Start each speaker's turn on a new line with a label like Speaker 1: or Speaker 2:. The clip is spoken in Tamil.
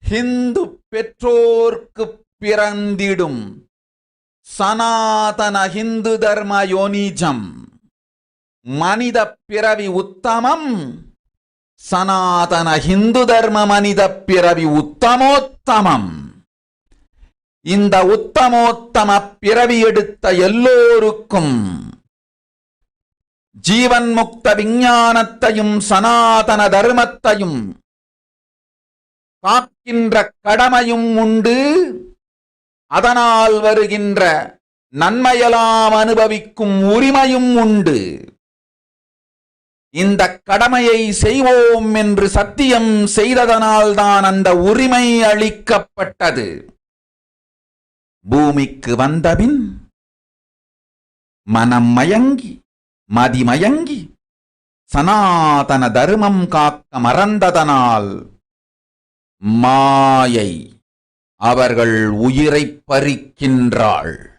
Speaker 1: ஹிந்து பெற்றோர்க்கு பிறந்திடும் சனாதன ஹிந்து தர்ம யோனிஜம். மனித பிறவி உத்தமம், சனாதன ஹிந்து தர்ம மனித பிறவி உத்தமோத்தமம். இந்த உத்தமோத்தம பிறவி எடுத்த எல்லோருக்கும் ஜீவன் முக்த விஞ்ஞானத்தையும் சனாதன தர்மத்தையும் காக்கின்ற கடமையும் உண்டு. அதனால் வருகின்ற நன்மையெல்லாம் அனுபவிக்கும் உரிமையும் உண்டு. இந்த கடமையை செய்வோம் என்று சத்தியம் செய்ததனால்தான் அந்த உரிமை அளிக்கப்பட்டது. பூமிக்கு வந்தபின் மனம் மயங்கி மதிமயங்கி சனாதன தர்மம் காக்க மறந்ததனால் மாயை அவர்கள் உயிரைப் பறிக்கின்றாள்.